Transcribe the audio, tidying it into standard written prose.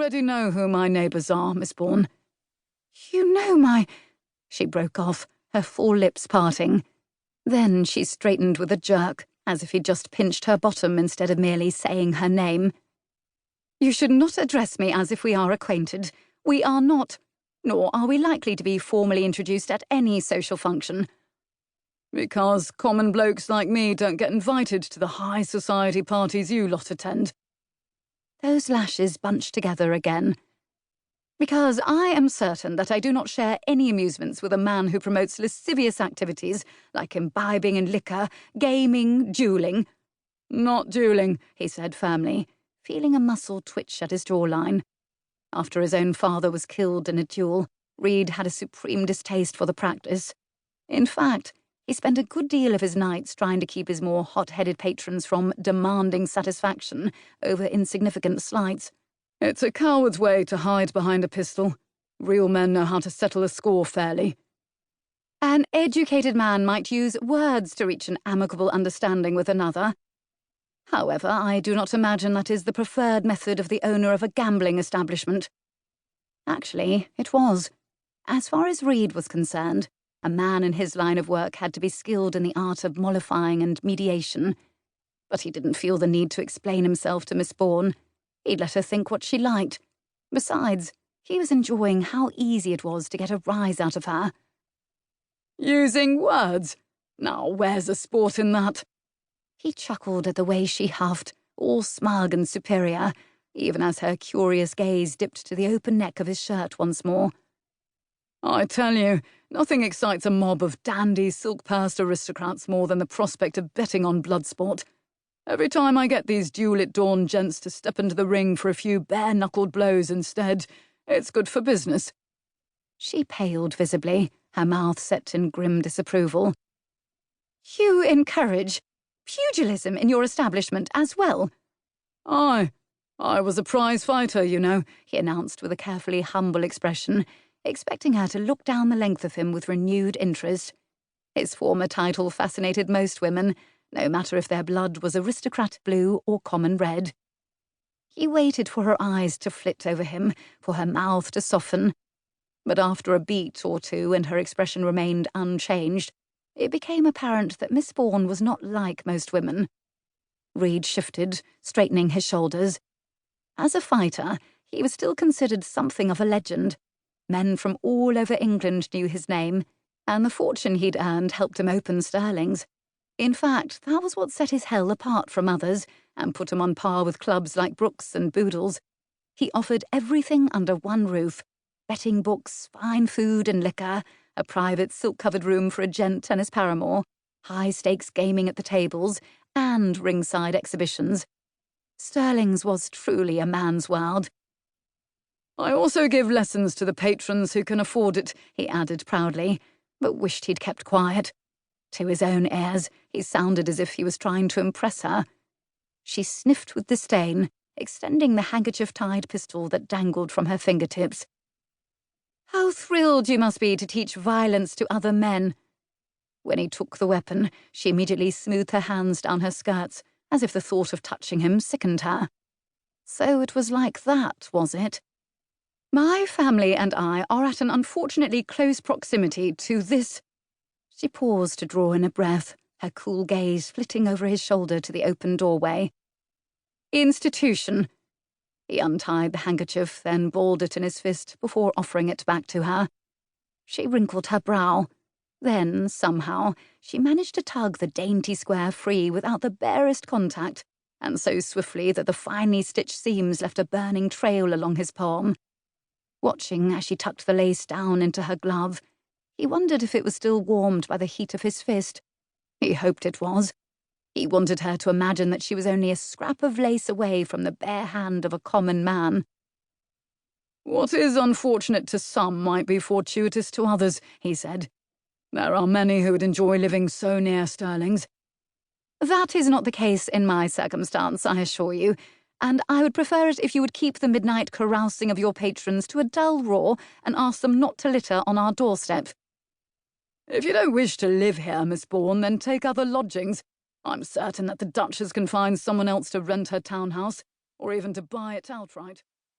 already know who my neighbours are, Miss Bourne." "You know my—" She broke off, her full lips parting. Then she straightened with a jerk, as if he'd just pinched her bottom instead of merely saying her name. "You should not address me as if we are acquainted. We are not, nor are we likely to be formally introduced at any social function." "Because common blokes like me don't get invited to the high society parties you lot attend." Those lashes bunched together again. "Because I am certain that I do not share any amusements with a man who promotes lascivious activities like imbibing in liquor, gaming, duelling." "Not duelling," he said firmly, feeling a muscle twitch at his jawline. After his own father was killed in a duel, Reed had a supreme distaste for the practice. In fact, he spent a good deal of his nights trying to keep his more hot-headed patrons from demanding satisfaction over insignificant slights. "It's a coward's way to hide behind a pistol. Real men know how to settle a score fairly." "An educated man might use words to reach an amicable understanding with another. However, I do not imagine that is the preferred method of the owner of a gambling establishment." Actually, it was. As far as Reed was concerned, a man in his line of work had to be skilled in the art of mollifying and mediation. But he didn't feel the need to explain himself to Miss Bourne. He'd let her think what she liked. Besides, he was enjoying how easy it was to get a rise out of her. "Using words? Now, where's the sport in that?" He chuckled at the way she huffed, all smug and superior, even as her curious gaze dipped to the open neck of his shirt once more. "I tell you, nothing excites a mob of dandy, silk-pursed aristocrats more than the prospect of betting on blood sport. Every time I get these duel-at-dawn gents to step into the ring for a few bare-knuckled blows instead, it's good for business." She paled visibly, her mouth set in grim disapproval. "You encourage pugilism in your establishment as well?" "Aye, I was a prize fighter, you know," he announced with a carefully humble expression, expecting her to look down the length of him with renewed interest. His former title fascinated most women, no matter if their blood was aristocrat blue or common red. He waited for her eyes to flit over him, for her mouth to soften. But after a beat or two and her expression remained unchanged, it became apparent that Miss Bourne was not like most women. Reed shifted, straightening his shoulders. As a fighter, he was still considered something of a legend. Men from all over England knew his name, and the fortune he'd earned helped him open sterlings. In fact, that was what set his hell apart from others and put him on par with clubs like Brooks and Boodle's. He offered everything under one roof: betting books, fine food and liquor, a private silk-covered room for a gent and his paramour, high-stakes gaming at the tables, and ringside exhibitions. Sterling's was truly a man's world. "I also give lessons to the patrons who can afford it," he added proudly, but wished he'd kept quiet. To his own ears, he sounded as if he was trying to impress her. She sniffed with disdain, extending the handkerchief-tied pistol that dangled from her fingertips. "How thrilled you must be to teach violence to other men." When he took the weapon, she immediately smoothed her hands down her skirts, as if the thought of touching him sickened her. So it was like that, was it? "My family and I are at an unfortunately close proximity to this—" She paused to draw in a breath, her cool gaze flitting over his shoulder to the open doorway. "Institution." He untied the handkerchief, then balled it in his fist before offering it back to her. She wrinkled her brow. Then, somehow, she managed to tug the dainty square free without the barest contact, and so swiftly that the finely stitched seams left a burning trail along his palm. Watching as she tucked the lace down into her glove, he wondered if it was still warmed by the heat of his fist. He hoped it was. He wanted her to imagine that she was only a scrap of lace away from the bare hand of a common man. "What is unfortunate to some might be fortuitous to others," he said. "There are many who would enjoy living so near Sterling's." "That is not the case in my circumstance, I assure you, and I would prefer it if you would keep the midnight carousing of your patrons to a dull roar and ask them not to litter on our doorstep." "If you don't wish to live here, Miss Bourne, then take other lodgings. I'm certain that the Duchess can find someone else to rent her townhouse, or even to buy it outright."